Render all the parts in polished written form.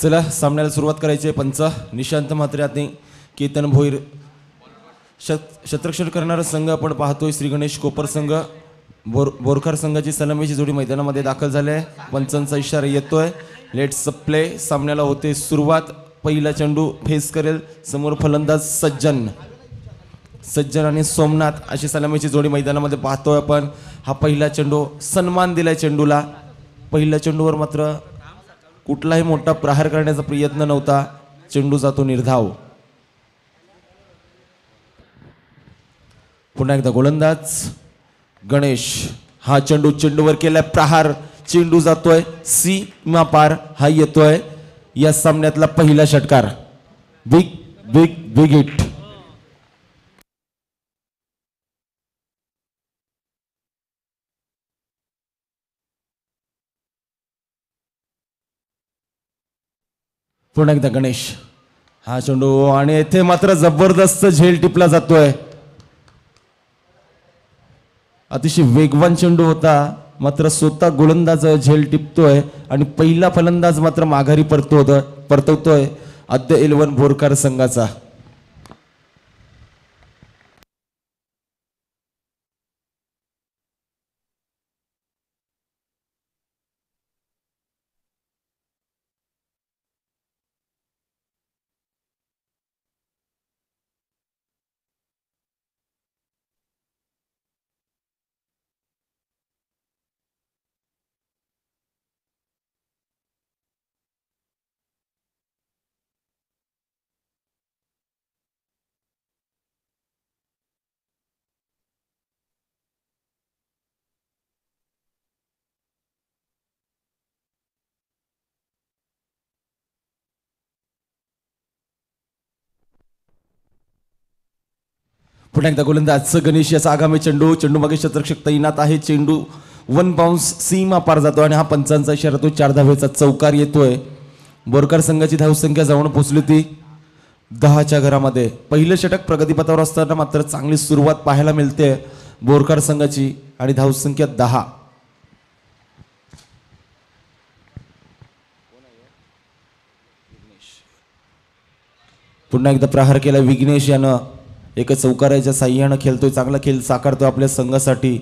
चला सामन्याला सुरुवात करायची आहे. पंच निशांत म्हात्रे आणि केतन भोईर. शतरक्षण करणारा संघ आपण पाहतोय श्री गणेश कोपर संघ. बोरकर संघाची सलामीची जोडी मैदानामध्ये दाखल झाली आहे. पंचांचा इशारा येतोय. Let's play. सामन्याला होते सुरुवात. पहिला चेंडू फेस करेल समोर फलंदाज सज्जन आणि सोमनाथ अशी सलामीची जोडी मैदानामध्ये पाहतोय आपण. हा पहिला चेंडू सन्मान दिलाय चेंडूला. पहिल्या चेंडूवर मात्र कुठलाही मोठा प्रहार करण्याचा प्रयत्न नव्हता. चेंडू जातो निर्धाव. पुन्हा एकदा गोलंदाज गणेश. हा चेंडूवर केलाय प्रहार. चेंडू जातोय सीमा पार. हा येतोय या सामन्यातला पहिला षटकार. Big big big hit. पुन्हा एकदा गणेश. हा चेंडू आणि येथे मात्र जबरदस्त झेल टिपला जातोय. अतिशय वेगवान चेंडू होता मात्र स्वतः गोलंदाज झेल टिपतोय आणि पहिला फलंदाज मात्र माघारी परतवतोय आद्य 11 बोरकर संघाचा. पुन्हा एकदा गोलंदाज गणेश याचा आगामी चेंडू मागे शतरक्षक तैनात आहे. चेंडू 1 बाउन्स सीमा पार जातो आणि हा पंचांचा इशारा तो 4 धावेचा चौकार येतोय. बोरकर संघाची धावसंख्या जाऊन पोहोचली ती 10च्या घरामध्ये. पहिलं षटक प्रगतीपथावर असताना मात्र चांगली सुरुवात पाहायला मिळते बोरकर संघाची आणि धावसंख्या 10. पुन्हा एकदा प्रहार केला विघ्नेश यानं. एका चौकाराच्या साह्यानं खेळतोय. चांगला खेळ साकारतोय आपल्या संघासाठी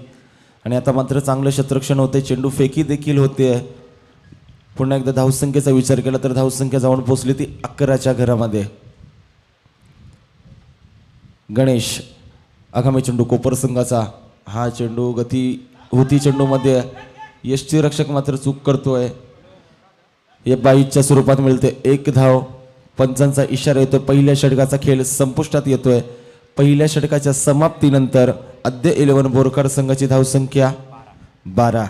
आणि आता मात्र चांगलं शतरक्षण होते. चेंडू फेकी देखील होते. पुन्हा एकदा धावसंख्येचा विचार केला तर धावसंख्या जाऊन पोहोचली ती 11च्या घरामध्ये. गणेश आगामी चेंडू कोपर संघाचा. हा चेंडू गती होती चेंडूमध्ये. यष्टीरक्षक मात्र चूक करतोय. हे 22च्या स्वरूपात मिळते 1 धाव. पंचांचा इशारा येतोय. पहिल्या षटकाचा खेळ संपुष्टात येतोय. पहिल्या षटकाच्या समाप्तीनंतर आद्य 11 बोरकर संघाची धावसंख्या 12.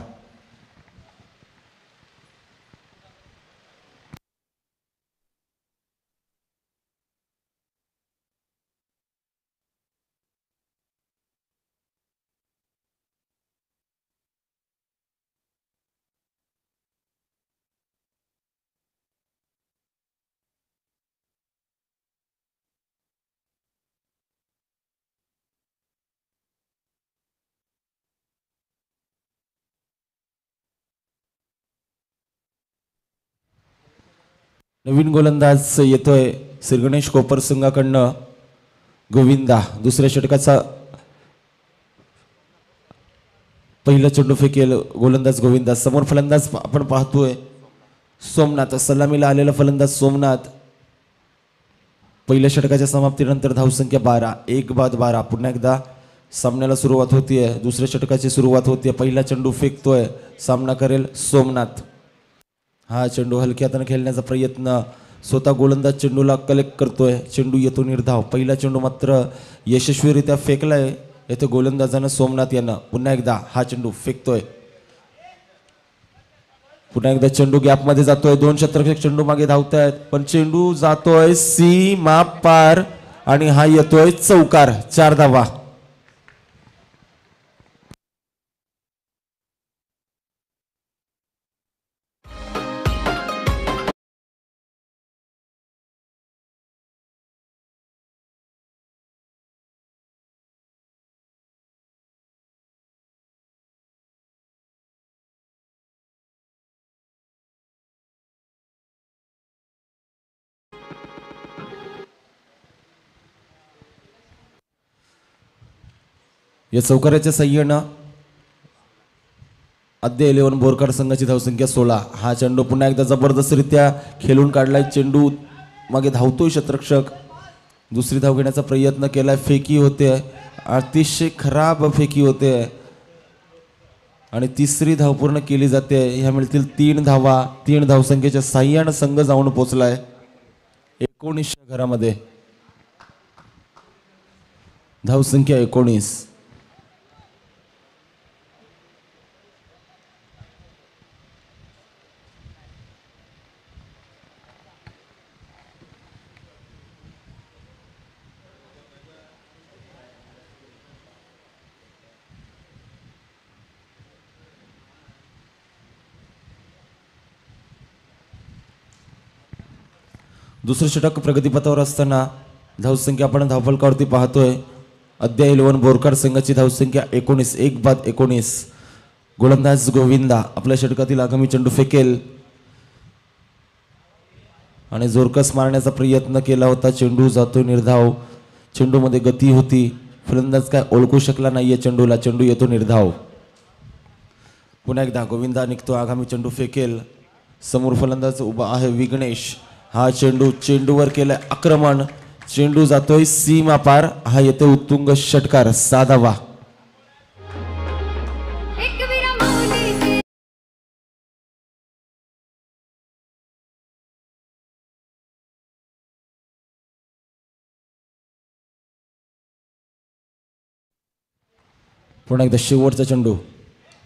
नवीन गोलंदाज येतोय श्री गणेश कोपर संघाकडनं गोविंदा. दुसऱ्या षटकाचा पहिला चेंडू फेकेल गोलंदाज गोविंदा. समोर फलंदाज आपण पाहतोय सोमनाथ. सलामीला आलेला फलंदाज सोमनाथ. पहिल्या षटकाच्या समाप्तीनंतर धावसंख्या 12. 1 बाद 12. पुन्हा एकदा सामन्याला सुरुवात होतीये. दुसऱ्या षटकाची सुरुवात होतीये. पहिला चेंडू फेकतोय. सामना करेल सोमनाथ. हा चेंडू हलक्या हाताने खेळण्याचा प्रयत्न. स्वतः गोलंदाज चेंडूला कलेक्ट करतोय. चेंडू येतो निर्धाव. पहिला चेंडू मात्र यशस्वीरित्या फेकलाय येथे गोलंदाजानं सोमनाथ यांना. पुन्हा एकदा हा चेंडू फेकतोय. पुन्हा एकदा चेंडू गॅपमध्ये जातोय. 2 शतरक्षक चेंडू मागे धावतायत पण चेंडू जातोय सीमा पार आणि हा येतोय चौकार. 4 धावा. या चौकाराच्या साह्यानं आद्य 11 बोरकर संघाची धावसंख्या 16. हा चेंडू पुन्हा एकदा जबरदस्तरित्या खेळून काढलाय. चेंडू मागे धावतोय क्षेत्ररक्षक. दुसरी धाव घेण्याचा प्रयत्न केलाय. फेकी होते, अतिशय खराब फेकी होते आणि तिसरी धाव पूर्ण केली जाते. ह्या मिळतील 3 धावा. 3 धावसंख्येच्या साह्यानं संघ जाऊन पोहोचलाय 19च्या घरामध्ये. धावसंख्या 19. दुसरं षटक प्रगतीपथावर असताना धावसंख्या आपण धावफलकावरती पाहतोय. अद्य 11 बोरकर संघाची धावसंख्या 19. 1-19. गोलंदाज गोविंदा आपल्या षटकातील आगामी चेंडू फेकेल आणि जोरकस मारण्याचा प्रयत्न केला होता. चेंडू जातो निर्धाव. चेंडूमध्ये गती होती. फलंदाज काय ओळखू शकला नाहीये चेंडूला. चेंडू येतो निर्धाव. पुन्हा एकदा गोविंदा निघतो. आगामी चेंडू फेकेल. समोर फलंदाज उभा आहे विघ्नेश. हा चेंडूवर केलाय आक्रमण. चेंडू जातोय सीमा पार. हा येते उत्तुंग षटकार 6वा. पुन्हा एकदा शेवटचा चेंडू.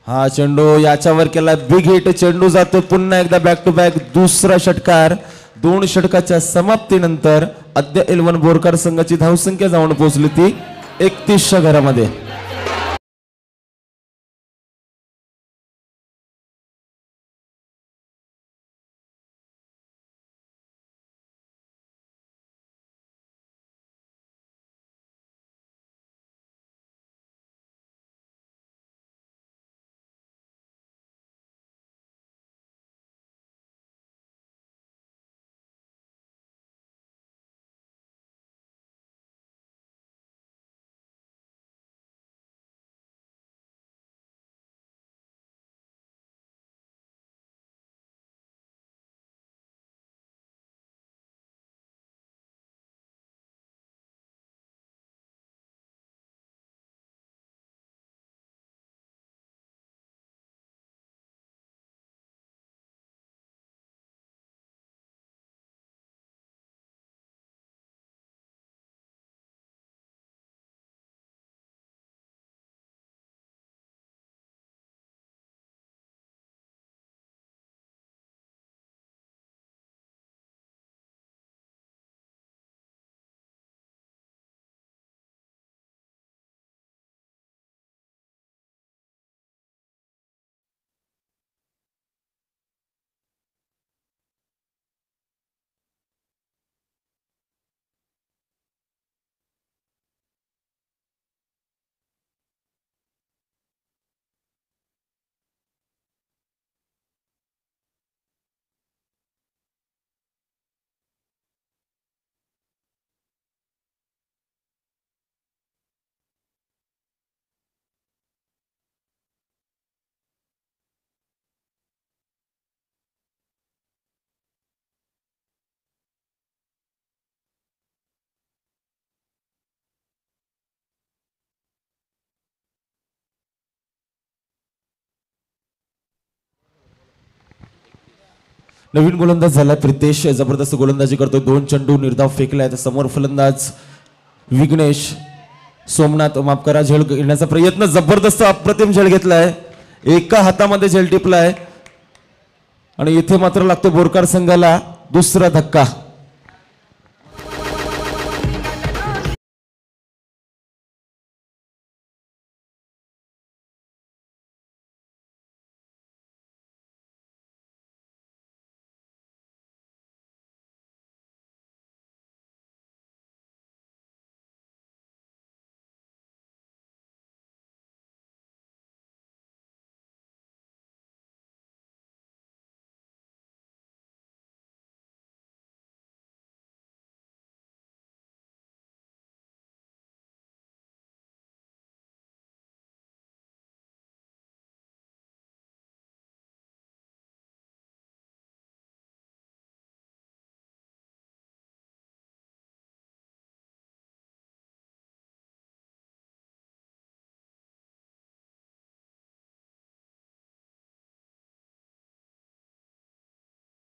हा चेंडू याच्यावर केला बिग हिट. चेंडू जातो पुन्हा एकदा बॅक टू बॅक दुसरा षटकार. 2 षटकाच्या समाप्तीनंतर अद्य 11 बोरकर संघाची धावसंख्या जाऊन पोहोचली ती 31च्या घरामध्ये. नवीन गोलंदाज झाला प्रितेश. जबरदस्त गोलंदाजी करतोय. 2 चेंडू निर्धाव फेकलाय. समोर फलंदाज विघ्नेश. सोमनाथ माफ करा. झेल घेण्याचा प्रयत्न. जबरदस्त अप्रतिम झेल घेतलाय. एका हातामध्ये झेल टिपलाय आणि इथे मात्र लागतो बोरकर संघाला दुसरा धक्का.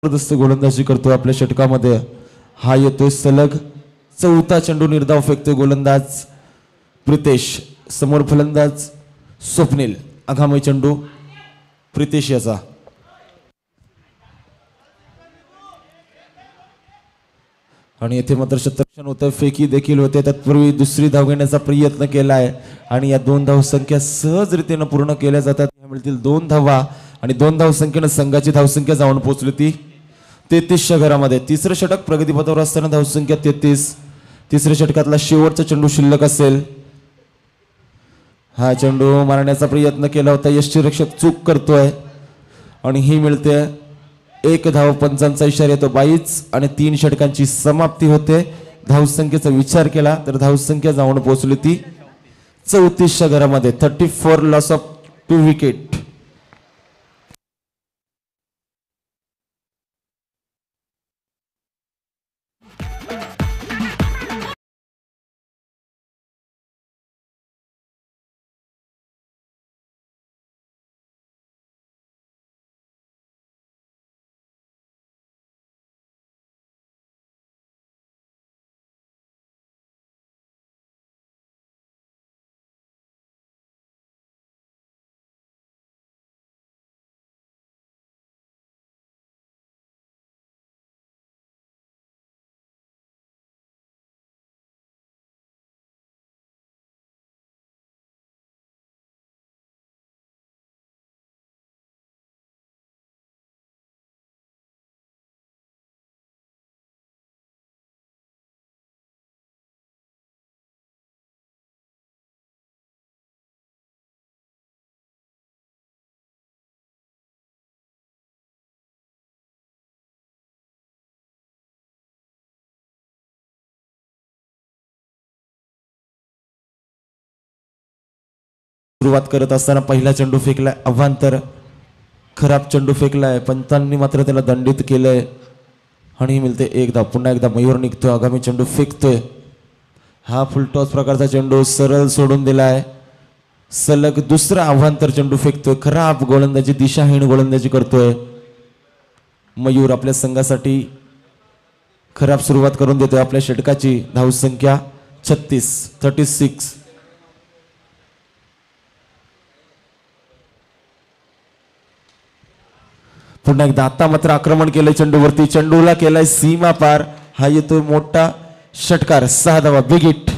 जबरदस्त गोलंदाजी करतोय आपल्या षटकामध्ये. हा येतोय सलग चौथा चेंडू. निर्धाव फेकतोय गोलंदाज प्रितेश. समोर फलंदाज स्वप्नील. आगामी चेंडू प्रितेश याचा. आणि येथे मात्र शतरक्षण होतं. फेकी देखील होते. तत्पूर्वी दुसरी धाव घेण्याचा प्रयत्न केलाय आणि या 2 धावसंख्या सहजरीतीनं पूर्ण केल्या जातात. मिळतील 2 धावा आणि 2 धावसंख्येनं संघाची धावसंख्या जाऊन पोहोचली ती 33च्या घरामध्ये. तिसरं षटक प्रगतीपथावर असताना धावसंख्या 33. तिसऱ्या षटकातला शेवटचा चेंडू शिल्लक असेल. हा चेंडू मारण्याचा प्रयत्न केला होता. यष्टीरक्षक चूक करतोय आणि ही मिळते 1 धाव. पंचांचा इशारा येतो 22 आणि 3 षटकांची समाप्ती होते. धावसंख्येचा विचार केला तर धावसंख्या जाऊन पोहोचली ती 34च्या घरामध्ये. 34 लॉस ऑफ 2 विकेट. सुरुवात करत असताना पहिला चेंडू फेकलाय अवांतर. खराब चेंडू फेकलाय. पंतांनी मात्र त्याला दंडित केलंय आणि मिळते 1 धाव. पुन्हा एकदा मयूर निघतोय. आगामी चेंडू फेकतोय. हा फुलटॉस प्रकारचा चेंडू सरळ सोडून दिलाय. सलग दुसरा अवांतर चेंडू फेकतोय. खराब गोलंदाजी, दिशाहीन गोलंदाजी करतोय मयूर. आपल्या संघासाठी खराब सुरुवात करून देतोय. आपल्या षटकाची धावसंख्या 36. पुन्हा एकदा आता मात्र आक्रमण केलंय चेंडूवरती. चेंडूला केलाय सीमा पार. हा येतोय मोठा षटकार. 6 धावा. Big hit.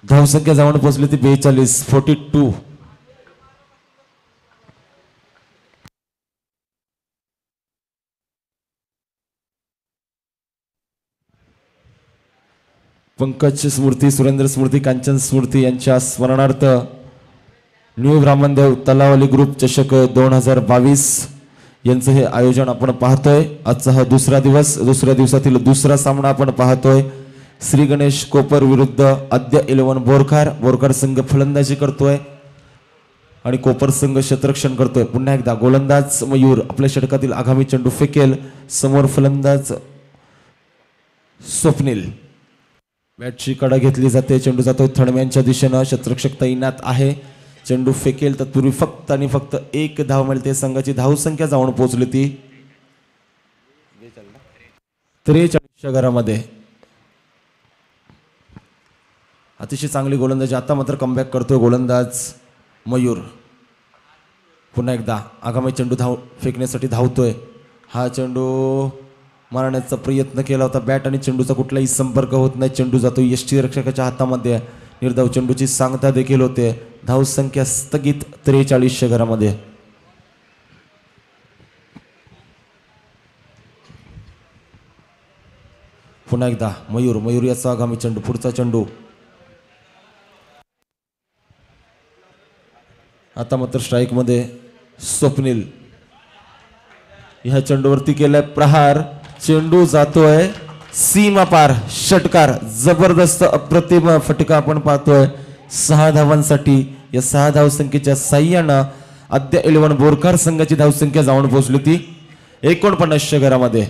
धावसंख्या जाऊन पोहोचली ती 42. 42. पंकज स्मृती, सुरेंद्र स्मृती, कांचन स्मृती यांच्या स्मरणार्थ न्यू ब्राह्मणदेव तलावली ग्रुप चषक 2022 यांचं हे आयोजन आपण पाहतोय. आजचा हा दुसरा दिवस. दुसऱ्या दिवसातील दुसरा सामना आपण पाहतोय. श्री गणेश कोपर विरुद्ध आद्य 11 बोरखार. बोरखार संघ फलंदाजी करतोय आणि कोपर संघ क्षेत्ररक्षण करतोय. पुन्हा एकदा गोलंदाज मयूर आपल्या षटकातील आगामी चेंडू फेकेल. समोर फलंदाज स्वप्नील. बॅटची कडा घेतली जाते. चेंडू जातोय थडम्यांच्या दिशेनं. क्षेत्ररक्षक तैनात आहे. चेंडू फेकेल तत्पूर्वी फक्त आणि फक्त 1 धाव मिळते. संघाची धावसंख्या जाऊन पोहोचली ती 43च्या घरामध्ये. अतिशय चांगली गोलंदाजी. आता मात्र कमबॅक करतोय गोलंदाज मयूर. पुन्हा एकदा आगामी चेंडू फेकण्यासाठी धावतोय. हा चेंडू मारण्याचा प्रयत्न केला होता. बॅट आणि चेंडूचा कुठलाही संपर्क होत नाही. चेंडू जातो यष्टीरक्षकाच्या हातामध्ये. निर्धाव चेंडूची सांगता देखील होते. धावसंख्या स्थगित 43च्या घरामध्ये. पुन्हा एकदा मयूर याचा आगामी चेंडू. पुढचा चेंडू. आता मात्र स्ट्राईक मध्ये स्वप्नील. ह्या चेंडूवरती केलाय प्रहार. चेंडू जातोय सीमा पार. षटकार. जबरदस्त अप्रतिम फटका आपण पाहतोय 6 धावांसाठी. या 6 धावसंख्येच्या साह्यानं आद्य 11 बोरखार संघाची धावसंख्या जाऊन पोहोचली ती 49च्या घरामध्ये.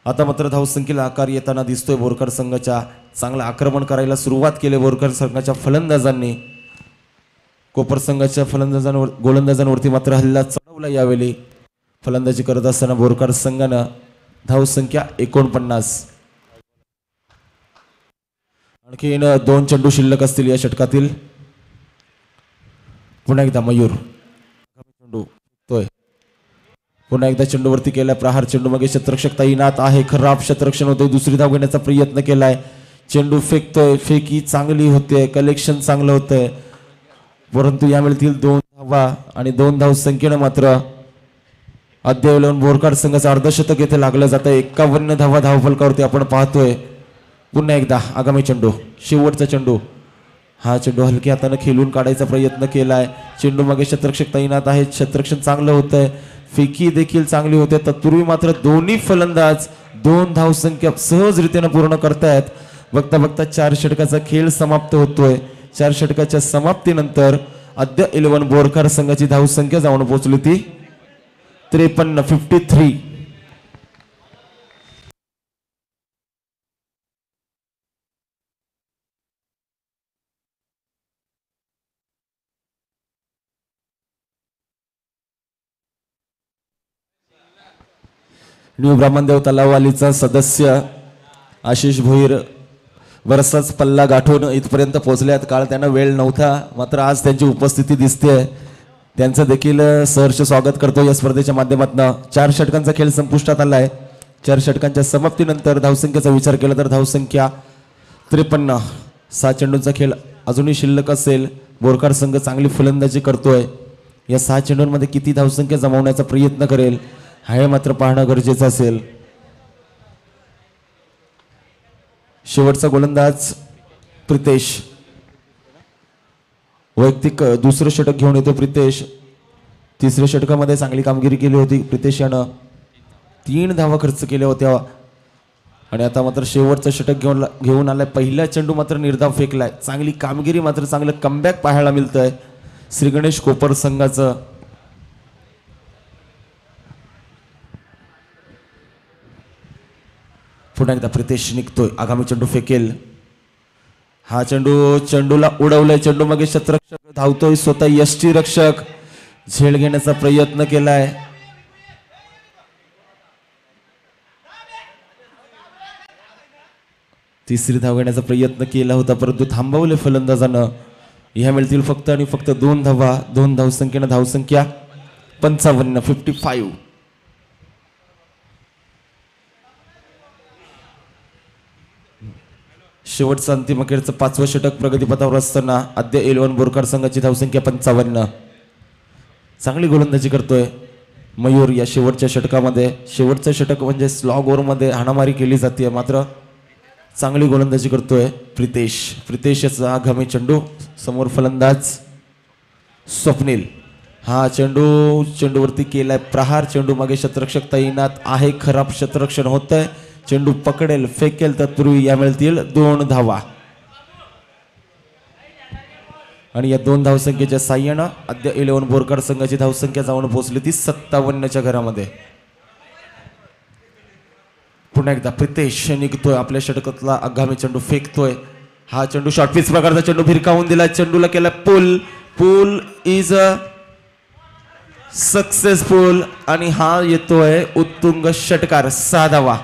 आता मात्र धावसंख्येला आकार येताना दिसतोय बोरकर संघाच्या. चांगलं आक्रमण करायला सुरुवात केली बोरकर संघाच्या फलंदाजांनी. कोपर संघाच्या गोलंदाजांवरती मात्र हल्ला चढवला. यावेळी फलंदाजी करत असताना बोरकर संघानं धावसंख्या 49. आणखीन 2 चेंडू शिल्लक असतील या षटकातील. पुन्हा एकदा मयूर चेंडू फेकतोय. पुन्हा एकदा चेंडूवरती केलाय प्रहार. चेंडू मागे क्षेत्ररक्षक तैनात आहे. खराब क्षेत्ररक्षण होते. दुसरी धाव घेण्याचा प्रयत्न केलाय. चेंडू फेकतोय. फेकी चांगली होते. कलेक्शन चांगलं होतंय. परंतु या मिळतील 2 धावा आणि 2 धाव संख्येनं मात्र अद्याप बोरकर संघाचं अर्धशतक येथे लागलं जातं. 51 धावा धावफलकावरती आपण पाहतोय. पुन्हा एकदा आगामी चेंडू, शेवटचा चेंडू. हा चेंडू हलक्या हाताने खेळून काढायचा प्रयत्न केलाय. चेंडू मागे क्षेत्ररक्षक तैनात आहे. क्षेत्ररक्षण चांगलं होतंय. फेकी देखील चांगली होते. तत्पूर्वी मात्र दोन्ही फलंदाज 2 धावसंख्या सहजरित्याने पूर्ण करतायत. बघता बघता 4 षटकाचा खेळ समाप्त होतोय. 4 षटकाच्या समाप्तीनंतर अद्याप 11 बोरकर संघाची धावसंख्या जाऊन पोहोचली ती 53. न्यू ब्राह्मणदेव तलाववालीचा सदस्य आशिष भोईर बराचसाच पल्ला गाठून इथपर्यंत पोहोचल्यात. काळ त्यांना वेळ नव्हता, मात्र आज त्यांची उपस्थिती दिसते. त्यांचं देखील सहर्ष स्वागत करतो या स्पर्धेच्या माध्यमातून. 4 षटकांचा खेळ संपुष्टात आलाय. 4 षटकांच्या समाप्तीनंतर धावसंख्येचा विचार केला तर धावसंख्या 53. 6 चेंडूंचा खेळ अजूनही शिल्लक असेल. बोरकर संघ चांगली फलंदाजी करतोय. या 6 चेंडूंमध्ये किती धावसंख्या जमवण्याचा प्रयत्न करेल हे मात्र पाहणं गरजेचं असेल. शेवटचा गोलंदाज प्रितेश. वैयक्तिक दुसरं षटक घेऊन येतो प्रितेश. 3ऱ्या षटकामध्ये चांगली कामगिरी केली होती प्रितेश यानं. 3 धावा खर्च केल्या होत्या आणि आता मात्र शेवटचं षटक घेऊन आलाय. पहिला चेंडू मात्र निर्धाव फेकलाय. चांगली कामगिरी, मात्र चांगलं कमबॅक पाहायला मिळतंय श्री गणेश कोपर संघाचं. पुन्हा एकदा प्रितेश निघतोय. आगामी चेंडू फेकेल. हा चेंडूला उडवलाय. चेंडू मागे क्षेत्ररक्षक धावतोय. स्वतः यष्टी रक्षक झेल घेण्याचा प्रयत्न केलाय. तिसरी धाव घेण्याचा प्रयत्न केला होता, परंतु थांबवले फलंदाजानं. ह्या मिळतील फक्त आणि फक्त 2 धावा. 2 धावसंख्येनं धावसंख्या 55. शेवटचं अंतिम अखेरचं 5वं षटक प्रगतीपथावर असताना अद्याप 11 बोरकर संघाची धावसंख्या 55. चांगली गोलंदाजी करतोय मयूर या शेवटच्या षटकामध्ये. शेवटचं षटक म्हणजे स्लॉग ओव्हरमध्ये हाणामारी केली जाते, मात्र चांगली गोलंदाजी करतोय प्रितेश याचा आगामी चेंडू. समोर फलंदाज स्वप्नील. हा चेंडूवरती केलाय प्रहार. चेंडू मागे क्षेत्ररक्षक तैनात आहे. खराब क्षेत्ररक्षण होतंय. चेंडू पकडेल, फेकेल. तत्पूर्वी या मिळतील 2 धावा आणि या 2 धावसंख्येच्या साह्यानं अद्याप 11 बोरकर संघाची धावसंख्या जाऊन पोहोचली ती 57च्या घरामध्ये. पुन्हा एकदा प्रितेश निघतोय. आपल्या षटकातला आगामी चेंडू फेकतोय. हा चेंडू शॉर्टपिच प्रकारचा चेंडू भिरकावून दिला. चेंडूला केला पुल इज अ सक्सेसफुल आणि हा येतोय उत्तुंग षटकार. 6 धावा.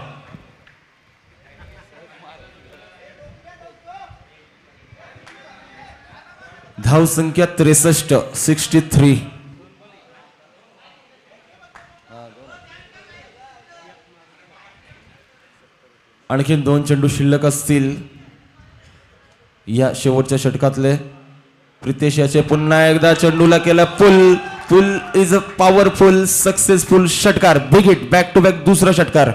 धावसंख्या 63. आणखीन 2 चेंडू शिल्लक असतील या शेवटच्या षटकातले. प्रितेश याचे पुन्हा एकदा चेंडूला केला pull is a powerful successful षटकार. Big hit, back to back दुसरा षटकार.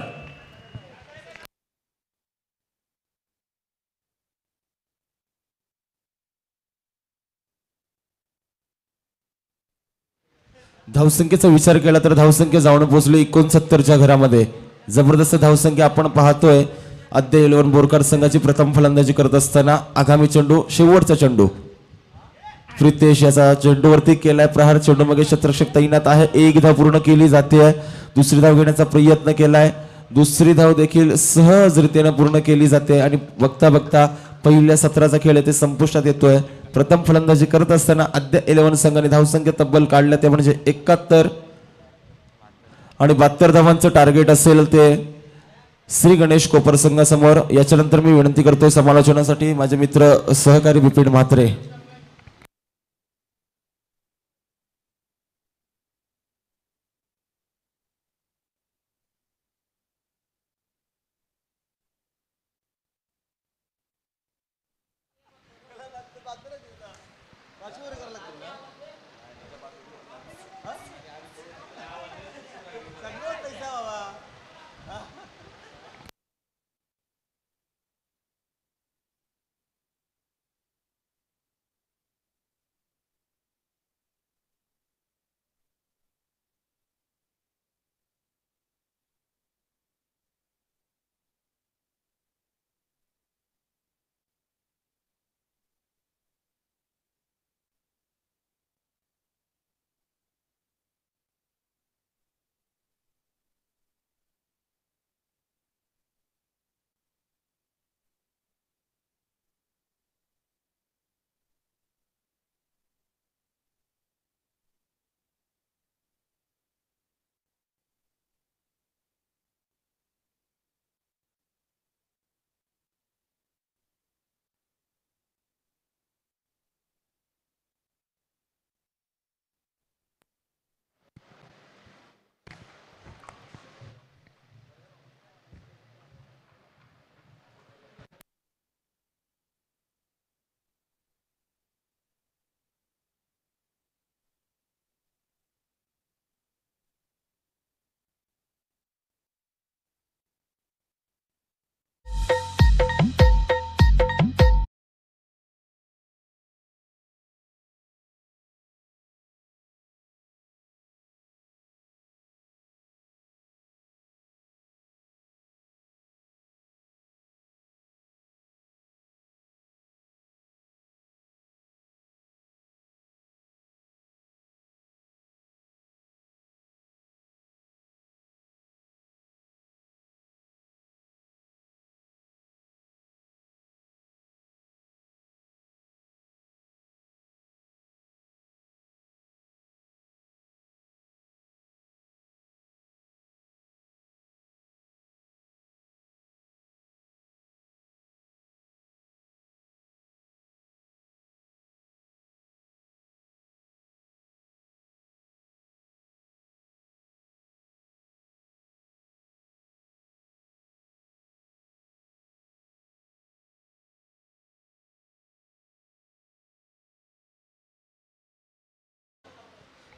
धावसंख्येचा विचार केला तर धावसंख्या जाऊन पोहोचली 69च्या घरामध्ये. जबरदस्त धावसंख्या आपण पाहतोय. अद्याप 11 बोरकर संघाची प्रथम फलंदाजी करत असताना आगामी चेंडू, शेवटचा चेंडू. प्रितेश याचा चेंडूवरती केलाय प्रहार. चेंडू मागे क्षेत्ररक्षक तैनात आहे. 1 धाव पूर्ण केली जाते. दुसरी धाव घेण्याचा प्रयत्न केलाय. दुसरी धाव देखील सहजरित्याने पूर्ण केली जाते आणि बघता बघता पहिल्या सत्राचा खेळ ते संपुष्टात येतोय. प्रथम फलंदाजी करत असताना आद्य 11 संघाने धावसंख्या तब्बल काढल्या ते म्हणजे 71 आणि 72 धावांचं टार्गेट असेल ते श्री गणेश कोपर संघासमोर. याच्यानंतर मी विनंती करतोय समालोचनासाठी माझे मित्र सहकारी बिपिन म्हात्रे.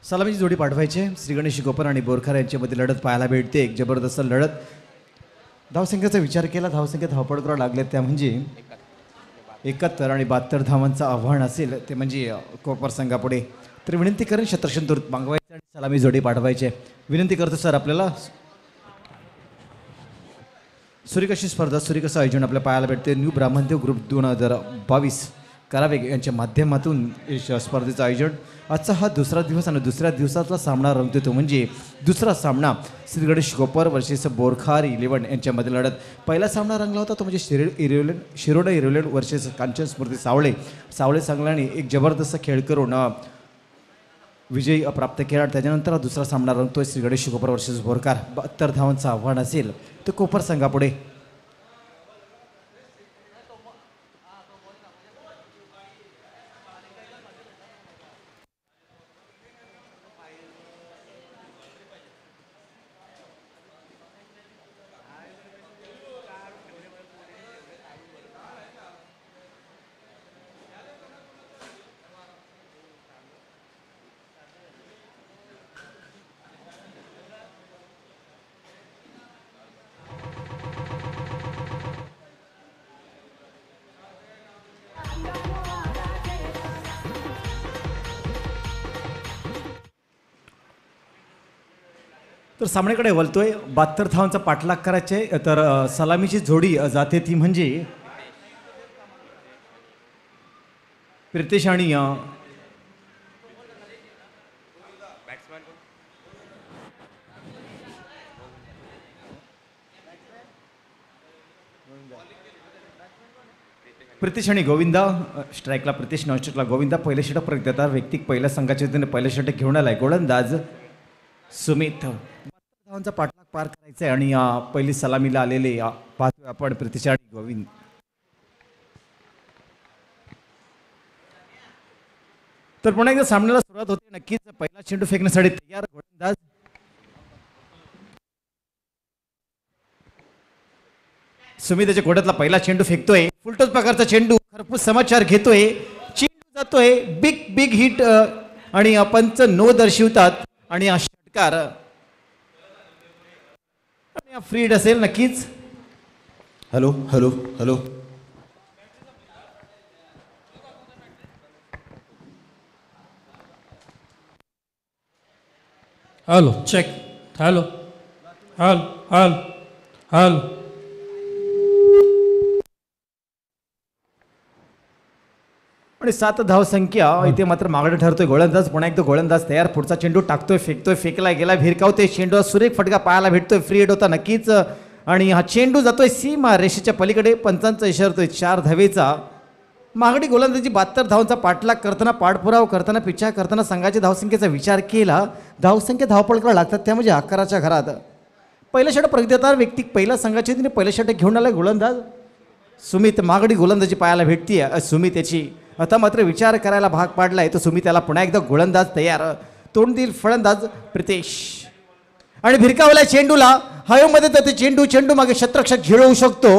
सलामीची जोडी पाठवायचे श्री गणेश कोपर आणि बोरखार यांच्यामध्ये लढत पाहायला भेटते. एक जबरदस्त लढत. धावसंख्येचा विचार केला, धावसंख्या धावपळ करावं लागले त्या म्हणजे 71 आणि 72 धावांचं आव्हान असेल ते म्हणजे कोपर संघापुढे. तर विनंती करेन शतरक्षण मागवायचे आणि सलामी जोडी पाठवायचे विनंती करतो सर. आपल्याला सूर्यकशी स्पर्धा सूर्यकसं आयोजन आपल्या पाहायला भेटते. न्यू ब्राह्मणदेव ग्रुप 2022 करावेग यांच्या माध्यमातून स्पर्धेचं आयोजन. आजचा हा दुसरा दिवस आणि दुसऱ्या दिवसाचा सामना रंगतो तो म्हणजे दुसरा सामना श्री गणेश कोपर वर्सेस बोरखार 11 यांच्यामध्ये लढत. पहिला सामना रंगला होता तो म्हणजे शिरोडा इरोलेन वर्सेस कांचन स्मृती सावळे. सावळे संघाने एक जबरदस्त खेळ करून विजय प्राप्त केला. त्याच्यानंतर हा दुसरा सामना रंगतोय श्री गणेश कोपर वर्सेस बोरखार. 72 धावांचं आव्हान असेल तर कोपर संघापुढे. तर सामन्याकडे वळतोय. 72 धावांचा पाठलाग करायचे. तर सलामीची जोडी जाते ती म्हणजे प्रितेश आणि प्रितेश आणि गोविंदा स्ट्राईकला प्रितेश, नॉन स्ट्राईकला गोविंदा. पहिल्या षटक परत देतात व्यक्तिक पहिल्या संघाच्या वतीने पहिलं षटक घेऊन आलाय गोलंदाज सुमित. धावांचा पाठलाग पार करायचा आहे आणि पहिली सलामीला आलेले पाहतोय आपण प्रितेश आणि गोविंद. तर पुन्हा एकदा सामन्याला सुरुवात होते. नक्कीच पहिला चेंडू फेकण्यासाठी तयार गोलंदाज सुमित त्याच्या गोट्यातला पहिला चेंडू फेकतोय. फुलटोस प्रकारचा चेंडू खरपूस समाचार घेतोय. चेंडू जातोय बिग बिग हिट आणि पंच नो दर्शवतात आणि हा षटकार आणि फ्रीड असेल नक्कीच. Hello hello hello. Hello check. Hello hello hello hello. आणि 7 धाव संख्या इथे मात्र मागडे ठरतोय गोलंदाज. पुन्हा एकदा गोलंदाज तयार. पुढचा चेंडू टाकतोय, फेकतोय, फेकला गेला, भिरकावतोय चेंडू. सुरेख फटका पायाला भेटतोय. फ्री हिट होता नक्कीच आणि हा चेंडू जातोय सीमा रेषेच्या पलीकडे. पंचांचा इशारतोय 4 धावेचा. मागडी गोलंदाजी 72 धावांचा पाठलाग करताना, पाठपुरावा करताना, पिछा करताना संघाच्या धावसंख्येचा विचार केला. धावसंख्या धावपळकर लागतात त्या म्हणजे 11च्या घरात. पहिलं षटक प्रगतीदार व्यक्ती पहिल्या संघाच्या तिने पहिलं षटक घेऊन आलाय गोलंदाज सुमित. मागडी गोलंदाजी पायाला भेटतीये सुमित याची. आता मात्र विचार करायला भाग पाडलाय तो सुमित. त्याला पुन्हा एकदा गोलंदाज तयार. तोंड देईल फलंदाज प्रितेश आणि भिरकावल्या चेंडूला हवेमध्ये तर ते चेंडू चेंडू मागे शतरक्षक झेलवू शकतो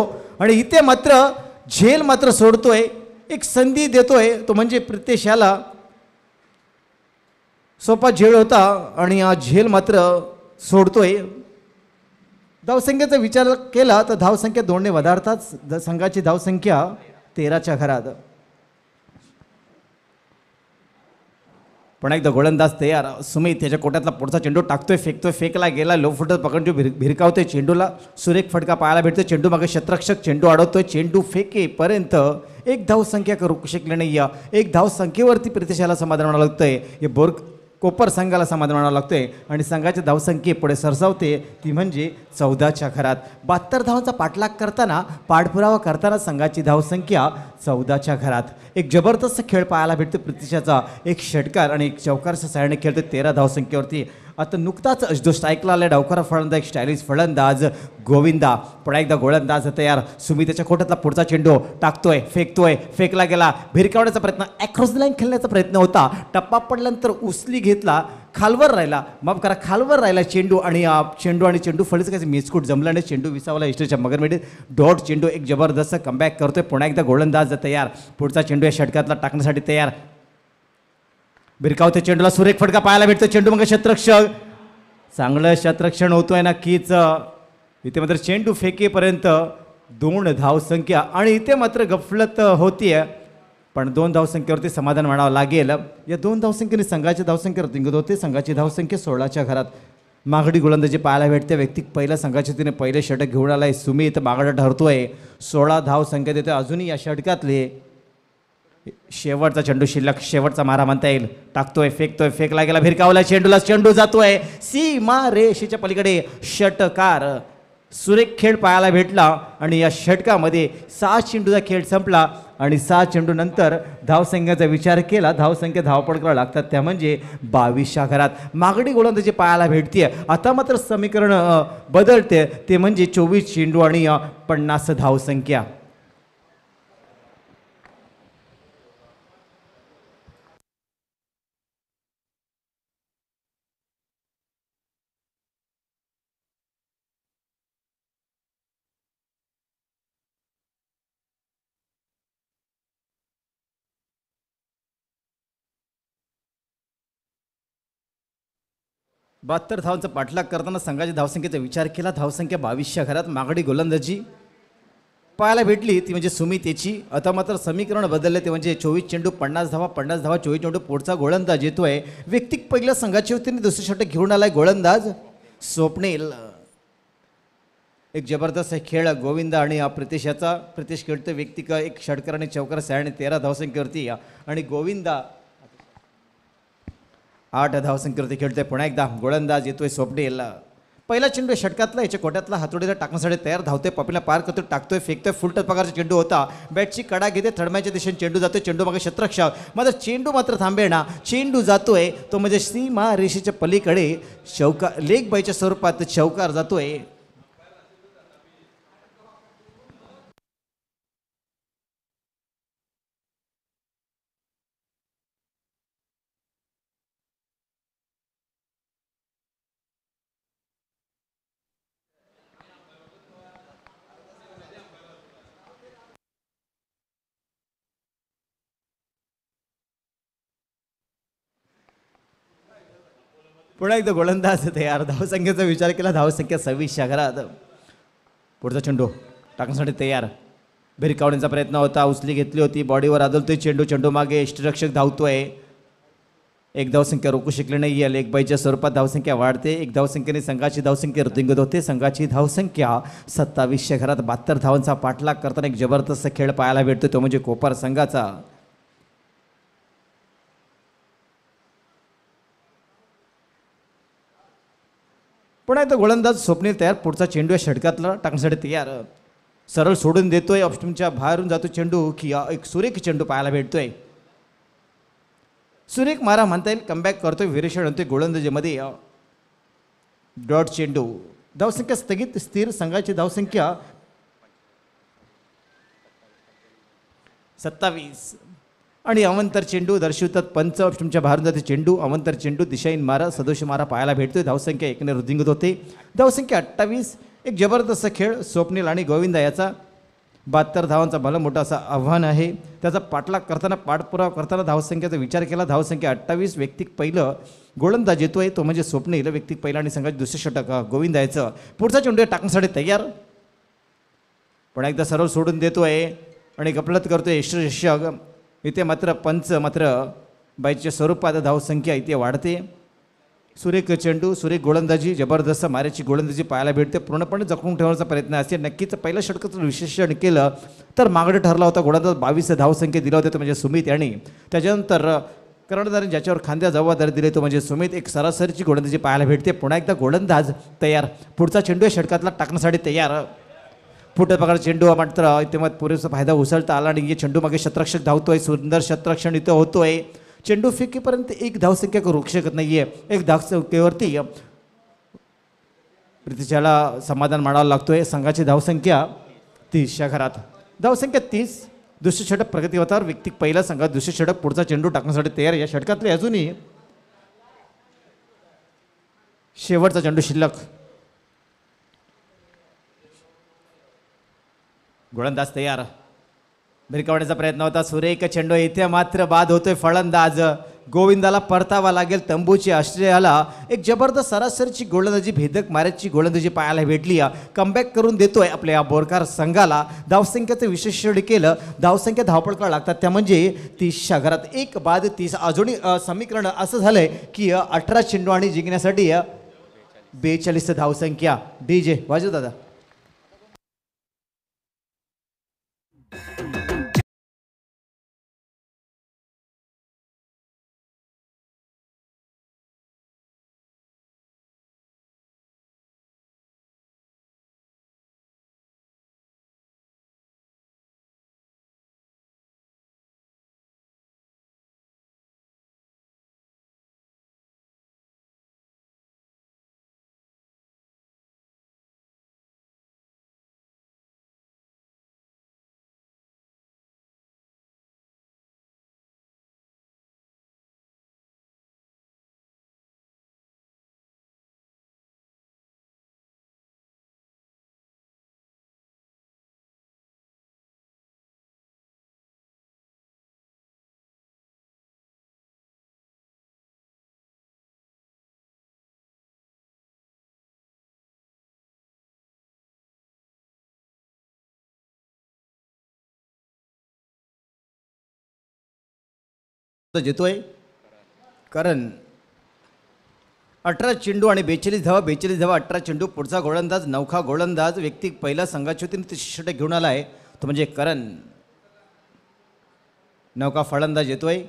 आणि इथे मात्र झेल मात्र सोडतोय. एक संधी देतोय तो म्हणजे प्रितेश याला. सोपा झेल होता आणि हा झेल मात्र सोडतोय. धावसंख्येचा विचार केला तर धावसंख्या 2ने वधारताच संघाची धावसंख्या 13च्या घरात. पण एकदा गोलंदाज तयार. सुमित त्याच्या कोट्यातला पुढचा चेंडू टाकतोय, फेकतोय, फेकला गेला. लो फुटत पकडतो, भिरकावतोय चेंडूला. सुरेख फटका पाहायला भेटतोय. चेंडू मागे शतरक्षक चेंडू अडवतोय. चेंडू फेकेपर्यंत एक धाव संख्या करू शकले नाही. एक धाव संख्येवरती प्रितेशाला समाधान म्हणावं लागतंय. हे बोर कोपर संघाला समाधान म्हणावं लागतंय आणि संघाच्या धावसंख्ये पुढे सरसावते ती म्हणजे 14च्या घरात. 72 धावांचा पाठलाग करताना, पाठपुरावा करताना संघाची धावसंख्या 14च्या घरात. एक जबरदस्त खेळ पाहायला भेटतो प्रितेशाचा. एक षटकार आणि एक चौकारच्या साहाय्याने खेळतो 13 धावसंख्येवरती. आता नुकताच जो स्ट्राईकला आल्या डावखरा फलंदाज, एक स्टायलिश फलंदाज गोविंदा. पुन्हा एकदा गोलंदाज तयार. सुमित त्याच्या कोट्यातला पुढचा चेंडू टाकतोय, फेकतोय, फेकला गेला. भिरकावण्याचा प्रयत्न, अक्रॉस लाईन खेळण्याचा प्रयत्न होता. टप्पा पडल्यानंतर उसली घेतला, खालवर राहिला, माफ करा खालवर राहिला चेंडू आणि चेंडू फळीचं काही मिसकूट जमला नाही. चेंडू विसावला इष्टच्या मगरमेडीत. डॉट चेंडू एक जबरदस्त कमबॅक करतोय. पुन्हा एकदा गोलंदाज तयार. पुढचा चेंडू या षटकातला टाकण्यासाठी तयार. भिरकावते चेंडूला सुरेख फटका पाहायला भेटतो. चेंडू मग शतरक्षक, चांगलं शतरक्षण होतोय नक्कीच. इथे मात्र चेंडू फेकेपर्यंत 2 धावसंख्या आणि इथे मात्र गफलत होतीये. पण 2 धावसंख्येवरती समाधान मानावं लागेल. या 2 धावसंख्येने संघाच्या धावसंख्येवर दिंगत होते. संघाची धावसंख्या 16च्या घरात. मागडी गोलंदाजी पाहायला भेटते. व्यक्ती पहिल्या संघाच्या तिने पहिले षटक घेऊन आलाय सुमित. मागडा ठरतोय 16 धावसंख्या देतोय. अजूनही या षटकातले शेवटचा चेंडू शिल्लक, शेवटचा मारा म्हणता येईल. टाकतोय, फेकतोय, फेकला गेला, भिरकावला चेंडूला. चेंडू जातोय सीमा रेषेच्या पलीकडे. षटकार, सुरेख खेळ पाहायला भेटला आणि या षटकामध्ये 6 चेंडूचा खेळ संपला आणि 6 चेंडू नंतर धावसंख्येचा विचार केला. धावसंख्या धावपळ लागतात त्या म्हणजे 22च्या घरात. मागडी गोलंदाजी पाहायला भेटते. आता मात्र समीकरण बदलते ते म्हणजे 24 चेंडू आणि 50 धावसंख्या. बहात्तर धावांचा पाठलाग करताना संघाच्या धावसंख्येचा विचार केला. धावसंख्या 22च्या घरात. मागडी गोलंदाजी पाहायला भेटली ती म्हणजे सुमित याची. आता मात्र समीकरण बदलले ते म्हणजे 24 चेंडू 50 धावा, 50 धावा 24 चेंडू. पुढचा गोलंदाज येतोय व्यक्तिक पहिल्या संघाच्या वतीने दुसरे षटक घेऊन आलाय गोलंदाज स्वप्नील. एक जबरदस्त खेळ गोविंदा आणि प्रितेश याचा. प्रितेश खेळतोय व्यक्तिक एक षटकार आणि चौकार साहाय्याने 13 धावसंख्येवरती आणि गोविंदा 8 धावसंख्येवरती खेळतोय. पुन्हा एकदा गोलंदाज येतोय स्वप्नील. पहिला चेंडू षटकातला याच्या कोट्यातला हातोडीला टाकण्यासाठी तयार धावतोय पपीला पार करतोय टाकतोय फेकतोय फुलटच प्रकारचा चेंडू होता बॅटची कडा घेते थडम्याच्या दिशेने चेंडू जातोय चेंडू मागे क्षेत्ररक्षक मात्र चेंडू मात्र थांबेना चेंडू जातोय तो म्हणजे सीमा रेषेच्या पलीकडे चौकार लेग बायच्या स्वरूपात चौकार जातोय. पुन्हा एकदा गोलंदाज तयार धावसंख्येचा विचार केला धावसंख्या 26 घरात. पुढचा चेंडू टाकण्यासाठी तयार भिरकावण्याचा प्रयत्न होता उचली घेतली होती बॉडीवर आदलतोय चेंडू चेंडू मागे यष्टीरक्षक धावतोय. एक धावसंख्या रोखू शकली नाही आहे लेग बायच्या स्वरूपात धावसंख्या वाढते एक धावसंख्येने संघाची धावसंख्या वृद्धिंगत होते संघाची धावसंख्या 27 घरात 72 धावांचा पाठलाग करताना एक जबरदस्त खेळ पाहायला भेटतो तो म्हणजे कोपर संघाचा. पुन्हा एकदा गोलंदाज स्वप्नील तयार पुढचा चेंडू या षटकातला टाकण्यासाठी तयार सरळ सोडून देतोय ऑप्शनच्या बाहेरून जातो चेंडू की एक सुरेख चेंडू पाहायला भेटतोय. सुरेख मारा म्हणता येईल कमबॅक करतोय व्हेरिएशन आणतोय गोलंदाजीमध्ये डॉट चेंडू धावसंख्या स्थगित स्थिर संघाची धावसंख्या 27 आणि अवंतर चेंडू दर्शवतात पंच ऑप्शनच्या बाहेरून जाते चेंडू अवंतर चेंडू दिशाहीन मारा सदोष मारा पाहायला भेटतोय धावसंख्या एकने वृद्धिंगत होते धावसंख्या 28 एक जबरदस्त खेळ स्वप्नील आणि गोविंदा याचा 72 धावांचा भला मोठा असा आव्हान आहे त्याचा पाठलाग करताना पाठपुरावा करताना धावसंख्येचा विचार केला धावसंख्या 28 व्यक्तिक पहिलं गोलंदाज येतोय तो म्हणजे स्वप्नील व्यक्तिक पहिला आणि संघाचे दुसरे षटक गोविंदा याचं पुढचा चेंडू टाकण्यासाठी तयार पण एकदा सरळ सोडून देतोय आणि गफलत करतोय यष्टीरक्षक इथे मात्र पंच मात्र बाईच्या स्वरूपात धावसंख्या इथे वाढते. सुरेख चेंडू सुरेख गोलंदाजी जबरदस्त माऱ्याची गोलंदाजी पाहायला भेटते पूर्णपणे जखून ठेवण्याचा प्रयत्न असते नक्कीच पहिल्या षटकाचं विश्लेषण केलं तर मागडे ठरला होता गोलंदाज 22 धावसंख्या दिला होता तो म्हणजे सुमित यांनी त्याच्यानंतर कर्णधारांनी ज्याच्यावर खांद्या जबाबदारी दिली तो म्हणजे सुमित एक सरासरीची गोलंदाजी पाहायला भेटते. पुन्हा एकदा गोलंदाज तयार पुढचा चेंडू या षटकातला टाकण्यासाठी तयार फुटत प्रकार चेंडू मात्र इथे मग पुरेसा फायदा उचलता आला आणि चेंडू मागे क्षेत्ररक्षक धावतोय सुंदर क्षेत्ररक्षण इथं होतोय चेंडू फेकीपर्यंत एक धावसंख्या करू शकत नाहीये एक धावसंख्येवरती प्रतीच्याला समाधान मानावं लागतोय. संघाची धावसंख्या 30 घरात धावसंख्या 30 दुसरे षटक प्रगतीपथावर व्यक्तिक पहिला संघात दुसरे षटक पुढचा चेंडू टाकण्यासाठी तयार या षटकातले अजूनही शेवटचा चेंडू शिल्लक गोलंदाज तयार भिरकावण्याचा प्रयत्न होता सुरेख चेंडू इथे मात्र बाद होतोय फलंदाज गोविंदाला परतावा लागेल तंबूची ऑस्ट्रेलियाला एक जबरदस्त सरासरीची गोलंदाजी भेदक माऱ्याची गोलंदाजी पाहायला भेटली कमबॅक करून देतोय आपल्या बोरकार संघाला धावसंख्येचं विशेषण केलं धावसंख्या धावपळका लागतात त्या म्हणजे 30 घरात एक बाद 30 अजूनही समीकरण असं झालंय की 18 चेंडू आणि जिंकण्यासाठी 42 धावसंख्या. डीजे वाजव दादा. जेतोय कारण 18 चेंडू आणि 42 धावा 18 चेंडू पुढचा गोलंदाज नौखा गोलंदाज व्यक्ती पहिला संघाची होती ते षटक घेऊन आला आहे तो म्हणजे करण नौका फलंदाज येतोय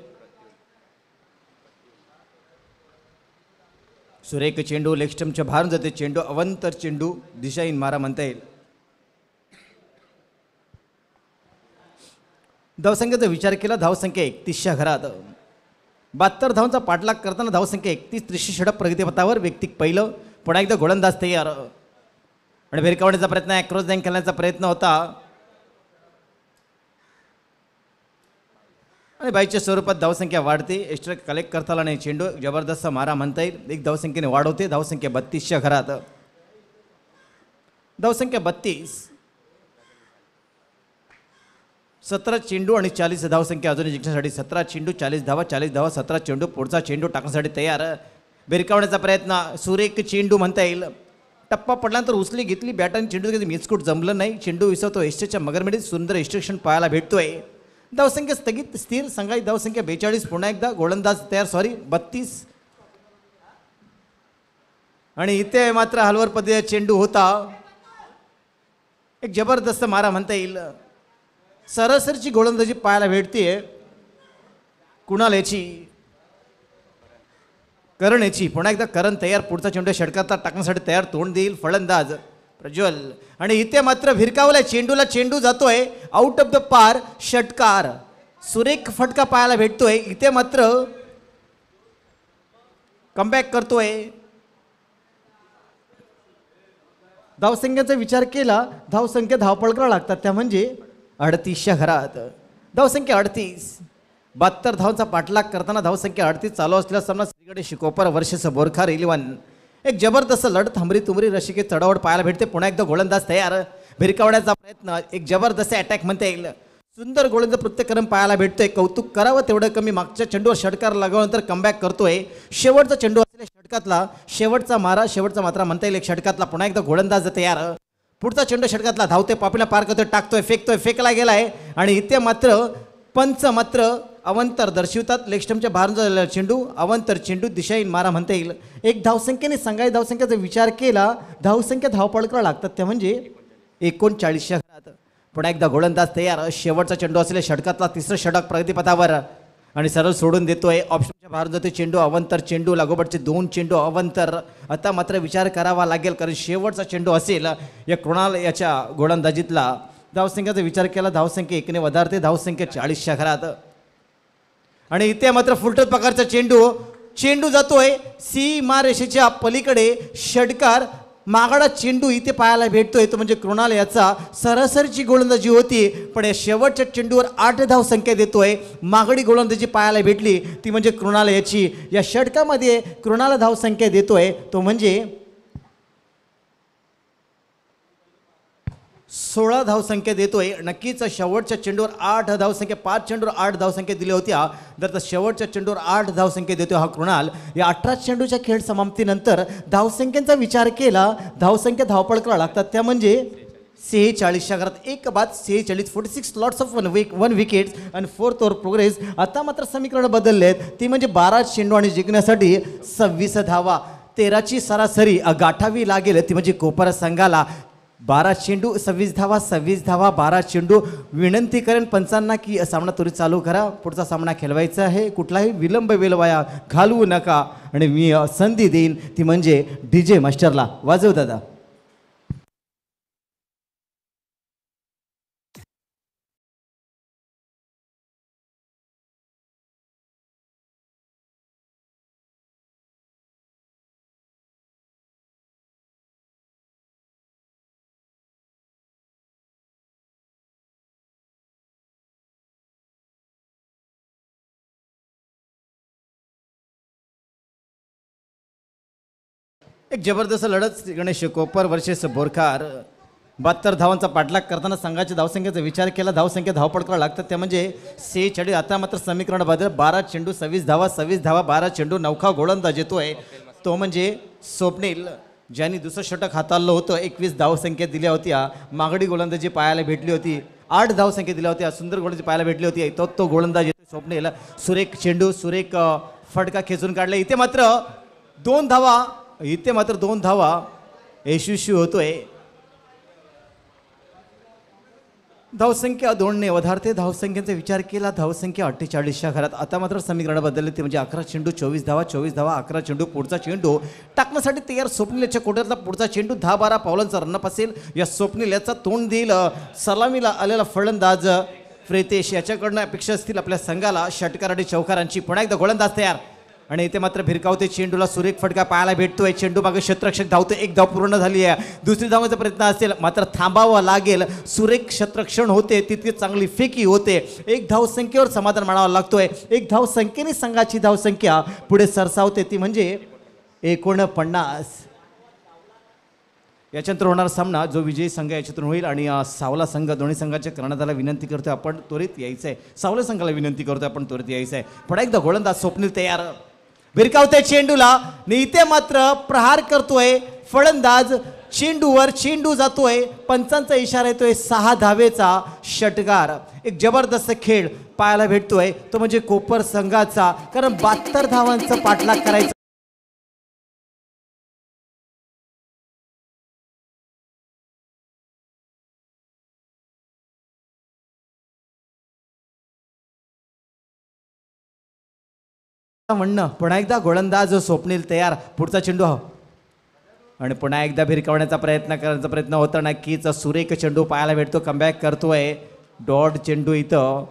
सुरेख चेंडू लेग स्टंपच्या बाहेरून जाते चेंडू अवंतर चेंडू दिशाहीन मारा म्हणता येईल. धावसंख्येचा विचार केला धावसंख्या 31च्या घरात 72 धावांचा पाठलाग करताना धावसंख्या 31 त्रिशे षटक प्रगतीपथावर व्यक्तिक पहिलं. पुन्हा एकदा गोलंदाज तयार आणि भिरकावण्याचा प्रयत्न ॲक्रॉस लाईन खेळण्याचा प्रयत्न होता आणि बाईच्या स्वरूपात धावसंख्या वाढते. एक्स्ट्रा कलेक्ट करता आला नाही चेंडू जबरदस्त मारा म्हणता येईल. एक धावसंख्येने वाढवते धावसंख्या 32च्या घरात. धावसंख्या 32 17 चेंडू आणि 40 धावसंख्या अजूनही जिंकण्यासाठी 17 चेंडू 40 धावा 17 चेंडू. पुढचा चेंडू टाकण्यासाठी तयार. भिरकावण्याचा प्रयत्न सुरेख चेंडू म्हणता येईल. टप्पा पडल्यानंतर उचली घेतली बॅटाने चेंडू कधी मिसकूट जमलं नाही. चेंडू विसरतो एस्टेच्या मगरमिडीत सुंदर इन्स्ट्रक्शन पाहायला भेटतोय. धावसंख्या स्थगित स्थिर संघाची धावसंख्या 42. पुन्हा एकदा गोलंदाज तयार 32 आणि इथे मात्र हलवर पद्धतीचा चेंडू होता. एक जबरदस्त मारा म्हणता येईल. सरासरीची गोलंदाजी पाहायला भेटते कुणाल याची करण याची. पुन्हा एकदा करण तयार. पुढचा चेंडू षटकात टाकण्यासाठी तयार. तोंड देईल फलंदाज प्रज्वल आणि इथे मात्र भिरकावलाय चेंडूला. चेंडू जातोय आउट ऑफ द पार. षटकार सुरेख फटका पाहायला भेटतोय. इथे मात्र कमबॅक करतोय. धावसंख्येचा विचार केला धावसंख्या धावपळ लागतात त्या म्हणजे 38च्या घरात. धावसंख्या 38 72 धावांचा पाठलाग करताना धावसंख्या 38 चालू असलेला सामना श्रीगडे शिकोपर वर्षेस बोरखार 11. एक जबरदस्त लढत हमरी तुमरी रशिके चढावड पाहायला भेटते. पुन्हा एकदा गोलंदाज तयार. भिरकावण्याचा प्रयत्न एक जबरदस्त अटॅक म्हणता येईल. सुंदर गोलंदाज प्रत्येकरम पाहायला भेटतोय. कौतुक करावं तेवढं कमी. मागच्या चेंडूवर षटकार लगावल्यानंतर कमबॅक करतोय. शेवटचा चेंडू असलेल्या षटकातला शेवटचा मारा शेवटचा मात्रा म्हणता येईल. एक षटकातला पुन्हा एकदा गोलंदाज तयार. पुढचा चेंडू षटकातला धावते पापीला पार करतोय टाकतोय फेकतोय फेकला गेलाय आणि इथे मात्र पंच मात्र अवंतर दर्शवतात. लेग स्टंपच्या बाहेरून झालेला चेंडू अवंतर चेंडू दिशाहीन मारा म्हणता येईल. एक धावसंख्येने सांगाय धावसंख्येचा विचार केला धावसंख्या धावपळकर लागतात त्या म्हणजे 39च्या घरात. पुन्हा एकदा गोलंदाज तयार. शेवटचा चेंडू असलेल्या षटकातला तिसरं षटक प्रगतीपथावर आणि सरळ सोडून देतोय. ऑप्शनच्या बाहेरून जातोय चेंडू अवंतर चेंडू. लागोपाठचे 2 चेंडू अवंतर. आता मात्र विचार करावा लागेल कारण शेवटचा चेंडू असेल या कृणाल याच्या गोलंदाजीतला. धावसंख्येचा विचार केला धावसंख्या 1ने वधारते. धावसंख्या 40च्या घरात आणि इथे मात्र फुलटत प्रकारचा चेंडू जातोय सीमा रेषेच्या पलीकडे. षटकार मागाडा चेंडू इथे पाहायला भेटतोय तो म्हणजे कृणाल याचा. सरासरीची गोलंदाजी होती पण या शेवटच्या चेंडूवर 8 धावसंख्या देतोय. मागडी गोलंदाजी पाहायला भेटली ती म्हणजे कृणाल याची. या षटकामध्ये कृणाल धावसंख्या देतोय तो म्हणजे 16 धावसंख्या देतोय. नक्कीच शेवटच्या चेंडूवर 8 धावसंख्या 5 चेंडूवर 8 धावसंख्या दिल्या होत्या तर शेवटच्या चेंडूवर 8 धावसंख्या देतोय हा कृणाल. या 18 चेंडूच्या खेळ समाप्तीनंतर धावसंख्येचा विचार केला धावसंख्या धावपळकर लागतात त्या म्हणजे 46च्या घरात. एक बाद 46 46 स्लॉट्स ऑफ वन विकेट्स आणि 4th ओव्हर प्रोग्रेस. आता मात्र समीकरण बदललेत ती म्हणजे 12 चेंडू आणि जिंकण्यासाठी 26 धावा. 13ची सरासरी गाठावी लागेल ती म्हणजे कोपर संघाला. 12 चेंडू 26 धावा 26 धावा 12 चेंडू. विनंती करेन पंचांना की सामना त्वरित चालू करा. पुढचा सामना खेळवायचा आहे. कुठलाही विलंब वेलवाया घालवू नका आणि मी संधी देईन ती म्हणजे DJ मास्टरला. वाजव दादा. एक जबरदस्त लढत गणेश कोपर वर्सेस बोरखार. 72 धावांचा पाठलाग करताना संघाच्या धावसंख्येचा विचार केला धावसंख्या धावपळकर लागतात त्या म्हणजे 46. आता मात्र समीकरण बदल 12 चेंडू 26 धावा 26 धावा 12 चेंडू. नौखा गोलंदाज येतोय तो म्हणजे स्वप्नील ज्यांनी दुसरं षटक हाताळलं होतं. 21 धावसंख्या दिल्या होत्या. मागडी गोलंदाजी पाहायला भेटली होती. 8 धावसंख्या दिल्या होत्या. सुंदर गोलंदाजी पाहायला भेटली होती. तो गोलंदाज येतोय स्वप्नील. सुरेख चेंडू सुरेख फटका खेचून काढला. इथे मात्र 2 धावा यशस्वी होतोय. धावसंख्या 2ने वधारते. धावसंख्येचा विचार केला, धावसंख्या 48च्या घरात. आता मात्र समीकरण बदलले, ते म्हणजे 11 चेंडू 24 धावा, 24 धावा, 11 चेंडू पुढचा चेंडू टाकण्यासाठी तयार. स्वप्नील याच्या कोट्यातला पुढचा चेंडू 10-12 पावलांचा रनअप असेल. या स्वप्नील याचा तोंड देईल सलामीला आलेला फलंदाज प्रितेश. याच्याकडनं अपेक्षा असतील आपल्या संघाला षटकार आणि चौकारांची. पुन्हा एकदा गोलंदाज तयार आणि इथे मात्र भिरकावते चेंडूला सुरेख फटका पाहायला भेटतोय. चेंडू मागे क्षेत्ररक्षक धावतो. एक धाव पूर्ण झाली आहे. दुसरी धावाचा प्रयत्न असेल मात्र थांबावं लागेल. सुरेख क्षेत्ररक्षण होते, तितकी चांगली फेकी होते. एक धाव संख्येवर समाधान मानावं लागतोय. एक धाव संख्येने संघाची धावसंख्या पुढे सरसावते, ती म्हणजे 49. याच्यानंतर होणार सामना जो विजयी संघ याच्यातून होईल आणि सावला संघ दोन्ही संघाच्या कर्णधाराला विनंती करतोय आपण त्वरित यायचं आहे. सावला संघाला विनंती करतोय आपण त्वरित यायचं आहे. पुन्हा एकदा गोलंदाज स्वप्नील तयार. भिरकावते चेंडूला आणि इथे मात्र प्रहार करतोय फलंदाज. चेंडूवर चेंडू जातोय. पंचांचा इशारा येतोय 6 धावेचा षटकार. एक जबरदस्त खेळ पाहायला भेटतोय, तो म्हणजे कोपर संघाचा. कारण 72 धावांचा पाठलाग करायचा. म्हणणं पुन्हा एकदा गोलंदाज स्वप्नील तयार. पुढचा चेंडू आणि पुन्हा एकदा भिरकावण्याचा प्रयत्न होता. नक्कीच सुरेख चेंडू पाहायला भेटतो. कमबॅक करतोय. डॉट चेंडू इथं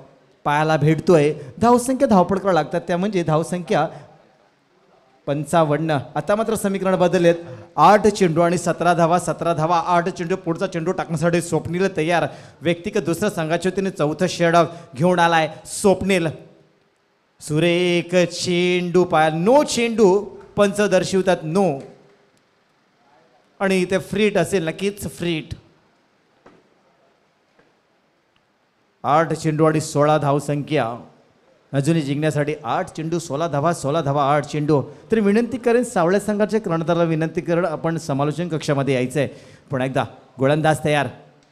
पाहायला भेटतोय. धावसंख्या धावपळ करावं लागतात, त्या म्हणजे धावसंख्या 55. आता मात्र समीकरण बदललेत. 8 चेंडू आणि 17 धावा. 17 धावा 8 चेंडू. पुढचा चेंडू टाकण्यासाठी स्वप्नील तयार. व्यक्तिगत दुसऱ्या संघाच्या वतीने चौथं षटक घेऊन आलाय स्वप्नील. सुरेख चेंडू पाय. नो चेंडू पंच दर्शवतात नो. आणि इथे फ्रीट असेल, नक्कीच फ्रीट. 8 चेंडू आणि 16 धावसंख्या अजूनही जिंकण्यासाठी. 8 चेंडू 16 धावा, 16 धावा 8 चेंडू. तर विनंती करेन सावळ्या संघाच्या कर्णधाराला विनंती करेन आपण समालोचन कक्षामध्ये यायचं आहे. पुन्हा एकदा गोलंदाज तयार.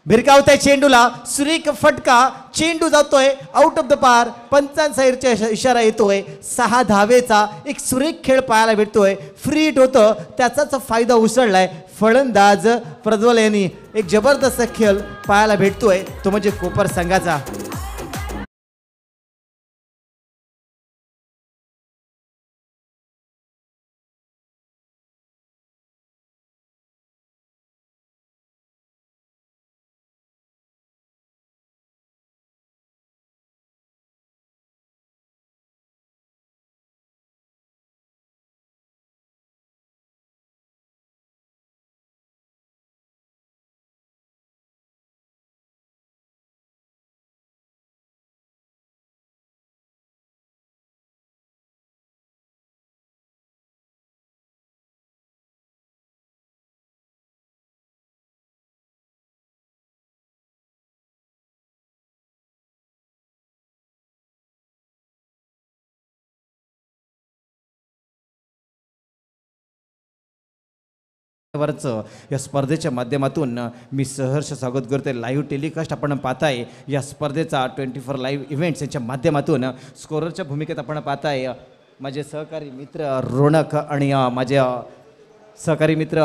भिरकावताय चेंडूला. सुरेख फटका. चेंडू जातोय आउट ऑफ द पार. पंचांचा इशारा येतोय 6 धावेचा. एक सुरेख खेळ पाहायला भेटतोय. फ्रीट होतं, त्याचाच फायदा उसळलाय फलंदाज प्रज्वल यांनी. एक जबरदस्त खेळ पाहायला भेटतोय, तो म्हणजे कोपर संघाचा. वरचं या स्पर्धेच्या माध्यमातून मी सहर्ष स्वागत करते. लाईव्ह टेलिकास्ट आपण पाहताय या स्पर्धेचा 24 लाईव्ह इव्हेंट्स यांच्या माध्यमातून. स्कोररच्या भूमिकेत आपण पाहताय माझे सहकारी मित्र रोनक आणि माझे सहकारी मित्र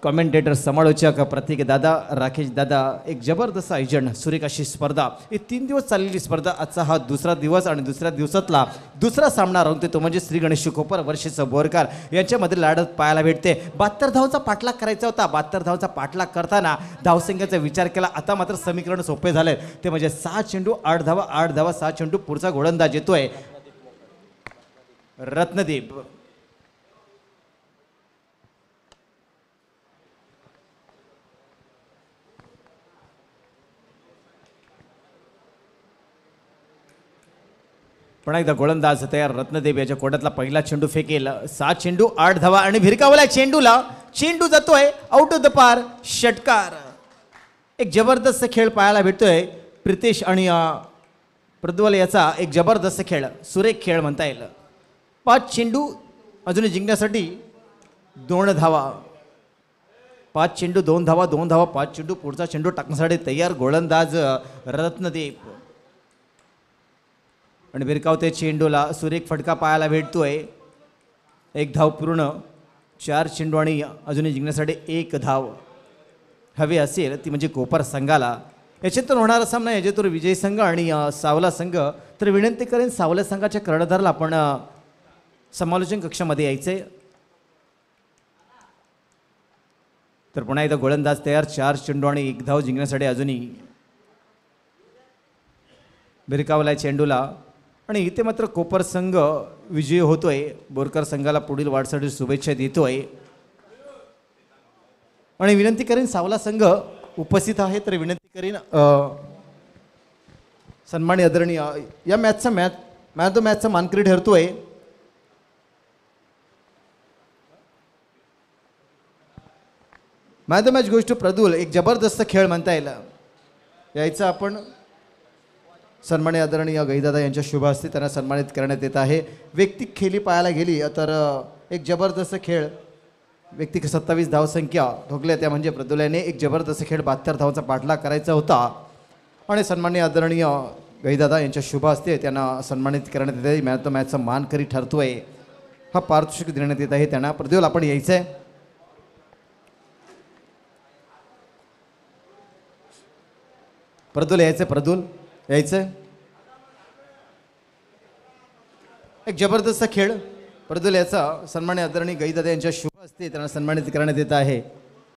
कॉमेंटेटर समालोचक प्रतीक दादा, राकेश दादा. एक जबरदस्त आयोजन, सुरेख अशी स्पर्धा. ही 3 दिवस चाललेली स्पर्धा. आजचा हा दुसरा दिवस आणि दुसऱ्या दिवसातला दुसरा सामना रंगतोय, तो म्हणजे श्री गणेश कोपर वर्षेस बोरकर यांच्यामध्ये लढत पाहायला भेटते. 72 धावांचा पाठलाग करायचा होता. 72 धावांचा पाठलाग करताना धावसंख्येचा विचार केला. आता मात्र समीकरण सोपे झाले, ते म्हणजे 6 चेंडू 8 धावा, 8 धावा 6 चेंडू. पुढचा गोलंदाज येतोय रत्नदीप. पुन्हा एकदा गोलंदाज तयार. रत्नदेव याच्या कोट्यातला पहिला चेंडू फेकेल. 7 चेंडू 8 धावा आणि भिरकावला चेंडूला. चेंडू जातोय आउट ऑफ द पार. षटकार. एक जबरदस्त खेळ पाहायला भेटतोय. प्रितेश आणि प्रज्वल याचा एक जबरदस्त खेळ, सुरेख खेळ म्हणता येईल. 5 चेंडू अजूनही जिंकण्यासाठी 2 धावा. 5 चेंडू 2 धावा, 2 धावा 5 चेंडू. पुढचा चेंडू टाकण्यासाठी तयार गोलंदाज रत्नदीप. आणि भिरकावते चेंडूला सुरेख फटका पाहायला भेटतोय. 1 धाव पूर्ण. 4 चेंडू आणि अजूनही जिंकण्यासाठी 1 धाव हवी असेल, ती म्हणजे कोपर संघाला. याच्यातून होणारा सामना याच्यातून विजयी संघ आणि सावला संघ. तर विनंती करेन सावला संघाच्या कर्णधाराला आपण समालोचन कक्षामध्ये यायचे. तर पुन्हा एकदा गोलंदाज तयार, 4 चेंडू आणि 1 धाव जिंकण्यासाठी अजूनही भिरकावलाय चेंडूला. आणि इथे मात्र कोपर संघ विजयी होतोय. बोरकर संघाला पुढील वाटसाठी शुभेच्छा देतोय. आणि विनंती करेन सावला संघ उपस्थित आहे तर विनंती करीन सन्मानी आदरणीय या मॅच ऑफ मॅचचा मानकरी ठरतोय. मॅच ऑफ मॅच गोष्ट प्रदूल. एक जबरदस्त खेळ म्हणता येईल यायचं आपण सन्मानी आदरणीय गहीदादा यांच्या शुभ हस्ते त्यांना सन्मानित करण्यात येत आहे. वैयक्तिक खेळी पाहायला गेली तर एक जबरदस्त खेळ. वैयक्तिक 27 धावसंख्या ठोकल्या त्या म्हणजे प्रदूल याने एक जबरदस्त खेळ 72 धावांचा पाठलाग करायचा होता. आणि सन्माननीय आदरणीय गहीदादा यांच्या शुभ हस्ते त्यांना सन्मानित करण्यात येत आहे. मॅच ऑफ मॅचचा मानकरी ठरतोय. हा पारितोषिक देण्यात येत आहे त्यांना. प्रदूल आपण यायचं आहे. प्रदूल यायचं, प्रदूल यायचं. एक जबरदस्त खेळ प्रदूल याचा सन्मान्य आदरणीय गहीदादा यांच्या शुभ हस्ते त्यांना सन्मानित करण्यात येत आहे.